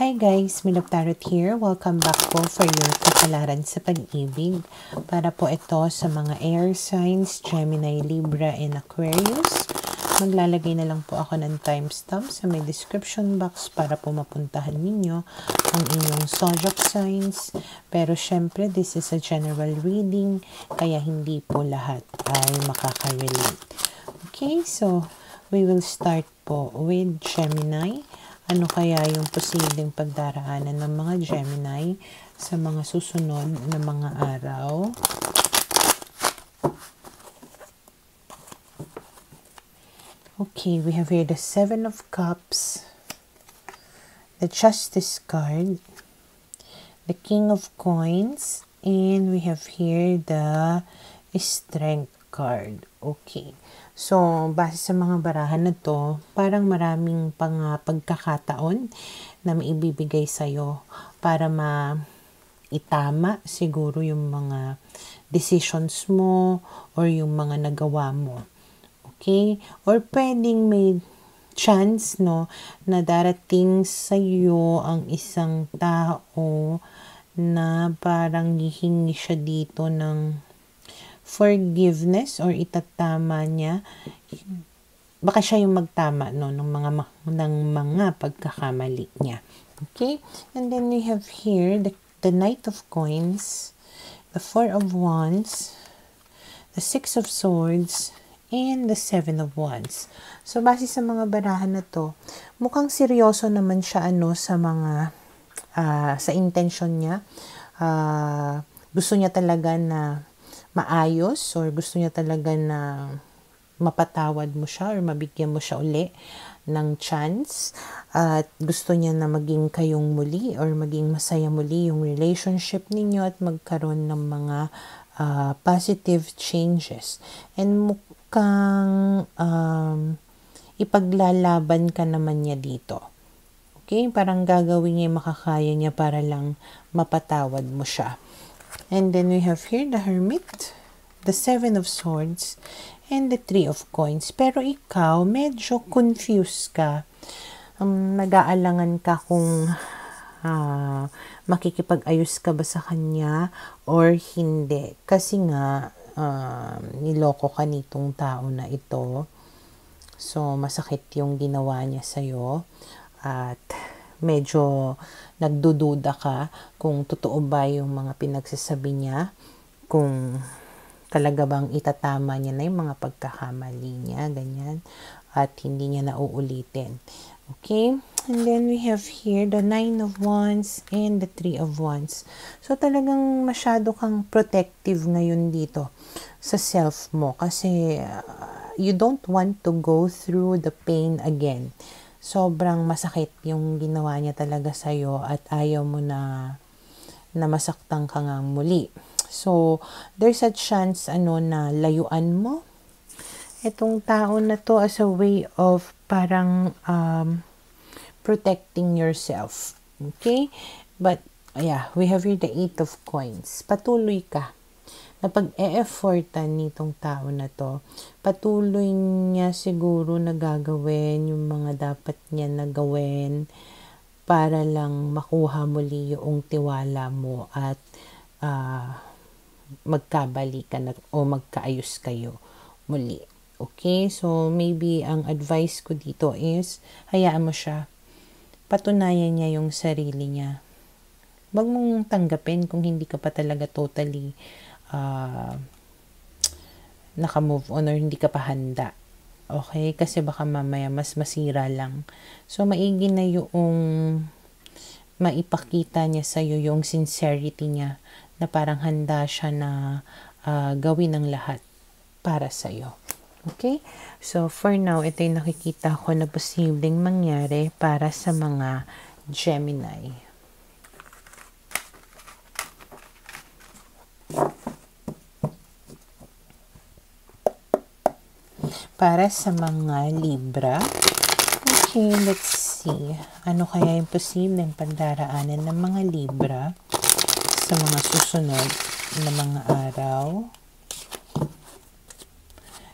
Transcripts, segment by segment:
Hi guys, Milog Tarot here. Welcome back po for your kapalaran sa pag-ibig. Para po ito sa mga air signs, Gemini, Libra, and Aquarius. Maglalagay na lang po ako ng timestamp sa may description box para po mapuntahan ninyo ang inyong zodiac signs. Pero syempre, this is a general reading, kaya hindi po lahat ay makaka-relate. Okay, so we will start po with Gemini. Ano kaya yung posibleng pagdaraanan ng mga Gemini sa mga susunod na mga araw? Okay, we have here the Seven of Cups, the Justice card, the King of Coins, and we have here the Strength card. Okay. So, base sa mga barahan na to, parang maraming pagkakataon na maibibigay sa'yo para maitama siguro yung mga decisions mo or yung mga nagawa mo. Okay? Or pwedeng may chance, no, na darating sa'yo ang isang tao na parang hihingi siya dito ng forgiveness or itatama niya. Baka siya yung magtama no ng mga pagkakamali niya. Okay? And then we have here the Knight of Coins, the Four of Wands, the Six of Swords, and the Seven of Wands. So base sa mga barahan na to, mukhang seryoso naman siya sa mga sa intention niya. Gusto niya talaga na maayos or gusto niya talaga na mapatawad mo siya or mabigyan mo siya uli ng chance at gusto niya na maging kayong muli or maging masaya muli yung relationship ninyo at magkaroon ng mga positive changes. And mukhang ipaglalaban ka naman niya dito. Okay? Parang gagawin niya, makakaya niya para lang mapatawad mo siya. And then we have here the Hermit, the Seven of Swords, and the Three of Coins. Pero ikaw, medyo confused ka. Nag-aalangan ka kung makikipag-ayos ka ba sa kanya or hindi. Kasi nga, niloko ka nitong tao na ito. So, masakit yung ginawa niya sa'yo. At medyo nagdududa ka kung totoo ba yung mga pinagsasabi niya, kung talaga bang itatama niya na yung mga pagkakamali niya, ganyan, at hindi niya nauulitin. Okay? And then we have here the Nine of Wands and the Three of Wands. So talagang masyado kang protective ngayon dito sa self mo kasi you don't want to go through the pain again. Sobrang masakit yung ginawa niya talaga sa'yo at ayaw mo na masaktan ka nga muli. So, there's a chance na layuan mo itong tao na to as a way of parang protecting yourself. Okay? But, yeah, we have here the Eight of Coins. Patuloy ka. Napag-e-effortan nitong tao na to, patuloy niya siguro na gagawin yung mga dapat niya na gawin para lang makuha muli yung tiwala mo at magkabalikan o magkaayos kayo muli. Okay? So, maybe ang advice ko dito is, hayaan mo siya. Patunayan niya yung sarili niya. Wag mong tanggapin kung hindi ka pa talaga totally naka-move on or hindi ka pa handa. Okay? Kasi baka mamaya mas masira lang. So, maigi na yung maipakita niya sa'yo yung sincerity niya na parang handa siya na gawin ang lahat para sa'yo. Okay? So, for now, ito yung nakikita ko na posibleng mangyari para sa mga Gemini. Para sa mga Libra. Okay, let's see. Ano kaya yung posibleng pagdaraanan ng mga Libra sa mga susunod na mga araw?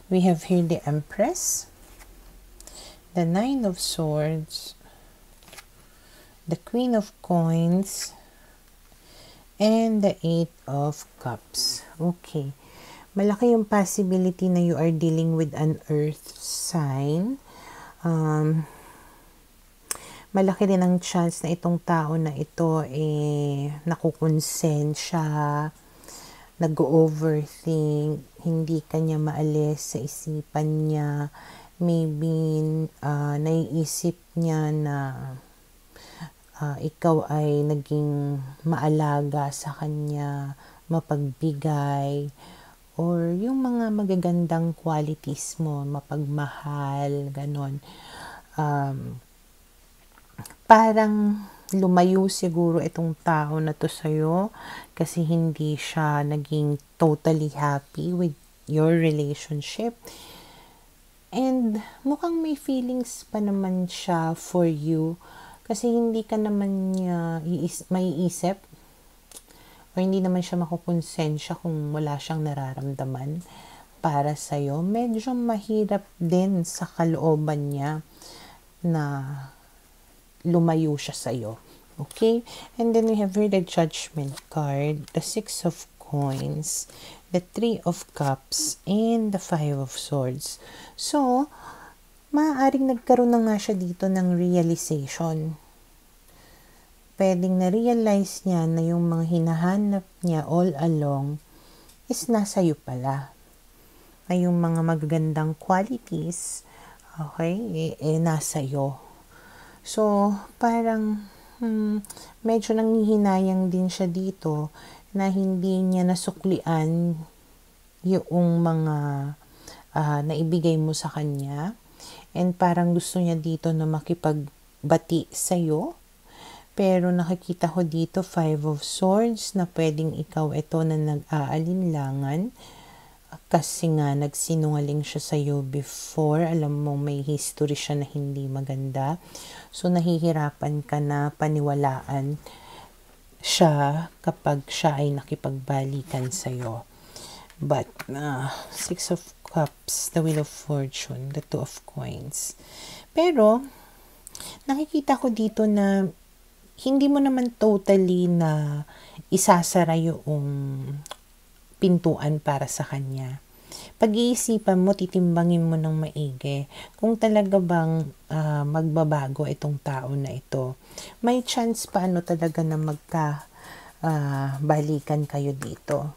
We have here the Empress, the Nine of Swords, the Queen of Coins, and the Eight of Cups. Okay. Malaki yung possibility na you are dealing with an earth sign. Malaki rin ang chance na itong tao na ito nakukonsensya, nag-overthink, hindi kanya maalis sa isipan niya. Maybe naiisip niya na ikaw ay naging maalaga sa kanya, mapagbigay, or yung mga magagandang qualities mo, mapagmahal, ganon. Parang lumayo siguro itong tao na to sa'yo kasi hindi siya naging totally happy with your relationship. And mukhang may feelings pa naman siya for you kasi hindi ka naman niya maiisip o hindi naman siya makukonsensya kung wala siyang nararamdaman para sa'yo. Medyo mahirap din sa kalooban niya na lumayo siya sa'yo. Okay? And then we have here the Judgment card, the Six of Coins, the Three of Cups, and the Five of Swords. So, maaaring nagkaroon na nga siya dito ng realization. Pwedeng na-realize niya na yung mga hinahanap niya all along is nasa iyo pala. Na yung mga magagandang qualities, okay, nasa iyo. So, parang medyo nanghihinayang din siya dito na hindi niya nasuklian yung mga naibigay mo sa kanya. And parang gusto niya dito na makipagbati sa'yo. Pero nakikita ko dito, Five of Swords, na pwedeng ikaw ito na nag-aalinlangan. Kasi nga, nagsinungaling siya sa'yo before. Alam mo, may history siya na hindi maganda. So, nahihirapan ka na paniwalaan siya kapag siya ay nakipagbalikan sa'yo. But, Six of Cups, the Wheel of Fortune, the Two of Coins. Pero, nakikita ko dito na hindi mo naman totally na isasara yung pintuan para sa kanya. Pag-iisipan mo, titimbangin mo ng maigi kung talaga bang magbabago itong tao na ito. May chance pa talaga na balikan kayo dito.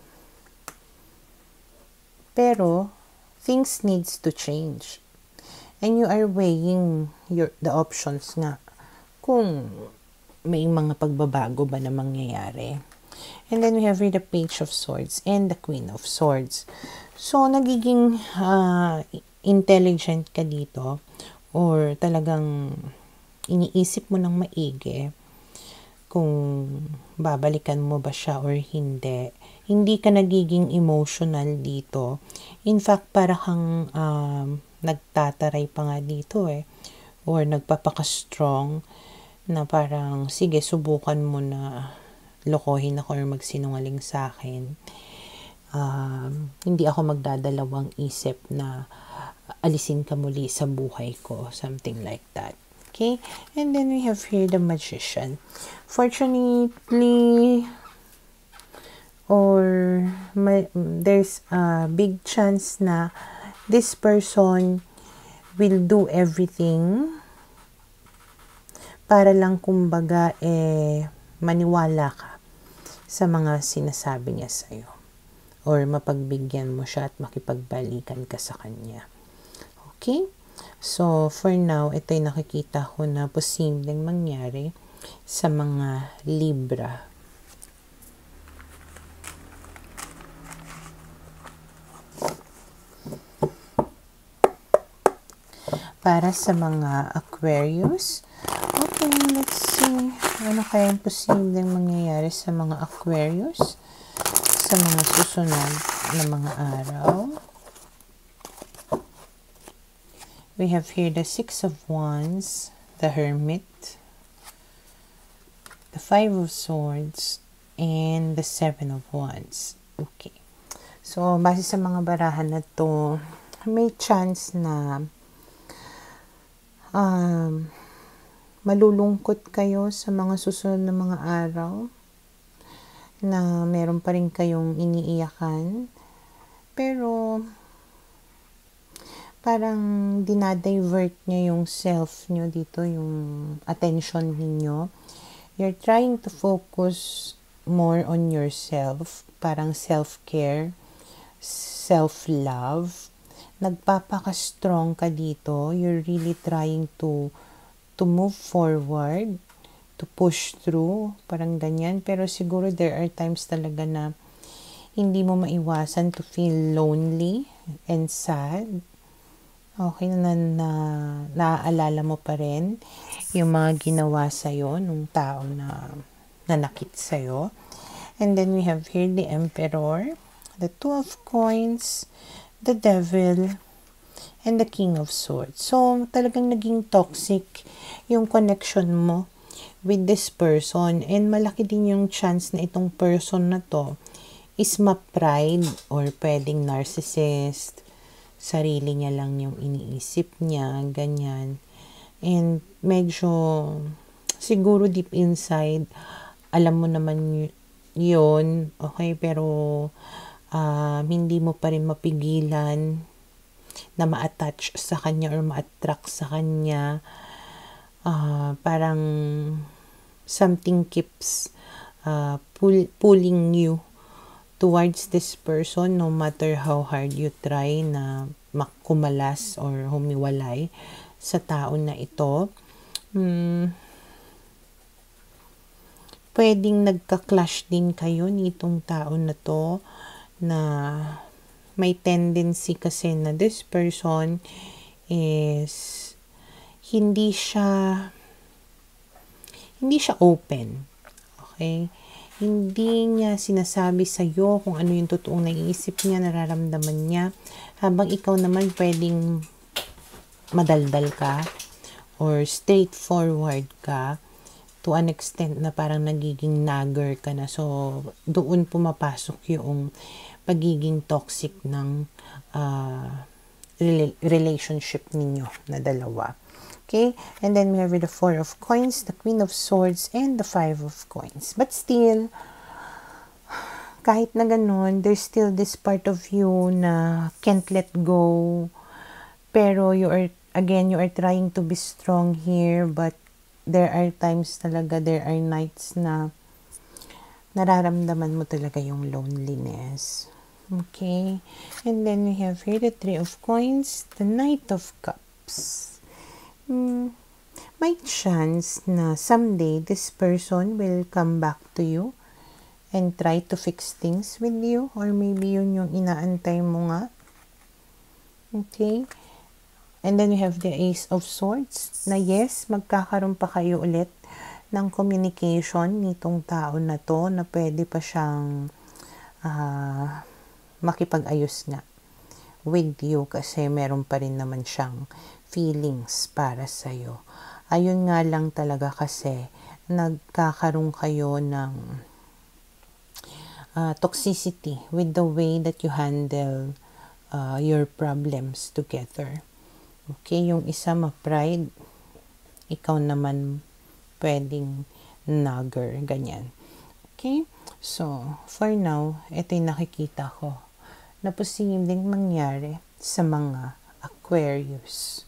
Pero, things needs to change. And you are weighing the options nga kung may mga pagbabago ba na mangyayari. And then we have here the Page of Swords and the Queen of Swords. So, nagiging intelligent ka dito or talagang iniisip mo ng maigi kung babalikan mo ba siya or hindi. Hindi ka nagiging emotional dito. In fact, para kang nagtataray pa nga dito or nagpapaka-strong na parang, sige, subukan mo na lokohin ako or magsinungaling sa akin. Hindi ako magdadalawang isip na alisin ka muli sa buhay ko. Something like that. Okay? And then we have here the Magician. Fortunately, there's a big chance na this person will do everything para lang kumbaga maniwala ka sa mga sinasabi niya sa'yo. Or mapagbigyan mo siya at makipagbalikan ka sa kanya. Okay? So, for now, ito ay nakikita ko na posibleng mangyari sa mga Libra. Para sa mga Aquarius, okay, let's see. Ano kaya yung posibleng mangyayari sa mga Aquarius sa mga susunod na mga araw? We have here the Six of Wands, the Hermit, the Five of Swords, and the Seven of Wands. Okay. So, base sa mga barahan na to, may chance na malulungkot kayo sa mga susunod na mga araw na meron pa rin kayong iniiyakan. Pero parang dinadivert nyo yung self nyo dito, yung attention ninyo. You're trying to focus more on yourself, parang self-care, self-love. Nagpapaka-strong ka dito. You're really trying to move forward, to push through, parang ganyan. Pero siguro there are times talaga na hindi mo maiwasan to feel lonely and sad. Okay, naaalala mo pa rin yung mga ginawa sa'yo nung tao na nanakit sa'yo. And then we have here the Emperor, the Two of Coins, the Devil, and the King of Swords. So, talagang naging toxic yung connection mo with this person. And malaki din yung chance na itong person na to is ma-pride or pwedeng narcissist. Sarili niya lang yung iniisip niya, ganyan. And medyo, siguro deep inside, alam mo naman yun, okay, pero hindi mo pa rin mapigilan na ma-attach sa kanya or ma-attract sa kanya. Parang something keeps pulling you towards this person no matter how hard you try na makumalas or humiwalay sa tao na ito. Pwedeng nagka-clash din kayo nitong tao na to, na may tendency kasi na this person is hindi siya open. Okay? Hindi niya sinasabi sa iyo kung ano yung totoong naiisip niya, nararamdaman niya. Habang ikaw naman pwedeng madaldal ka or straightforward ka to an extent na parang nagiging nagger ka na. So, doon pumapasok yung pagiging toxic ng relationship ninyo na dalawa. Okay? And then we have the Four of Coins, the Queen of Swords, and the Five of Coins. But still, kahit na ganun, there's still this part of you na can't let go. Pero you are trying to be strong here, but there are times talaga, there are nights na nararamdaman mo talaga yung loneliness. Okay? And then we have here the Three of Coins, the Knight of Cups. May chance na someday this person will come back to you and try to fix things with you, or maybe yun yung inaantay mo nga. Okay? And then we have the Ace of Swords na yes, magkakaroon pa kayo ulit ng communication nitong tao na to, na pwede pa siyang makipag-ayos nga with you kasi meron pa rin naman siyang feelings para sa'yo. Ayun nga lang talaga kasi nagkakaroon kayo ng toxicity with the way that you handle your problems together. Okay, yung isa ma-pride, ikaw naman pwedeng nagger, ganyan. Okay, so for now, ito yung nakikita ko na posibleng mangyari sa mga Aquarius.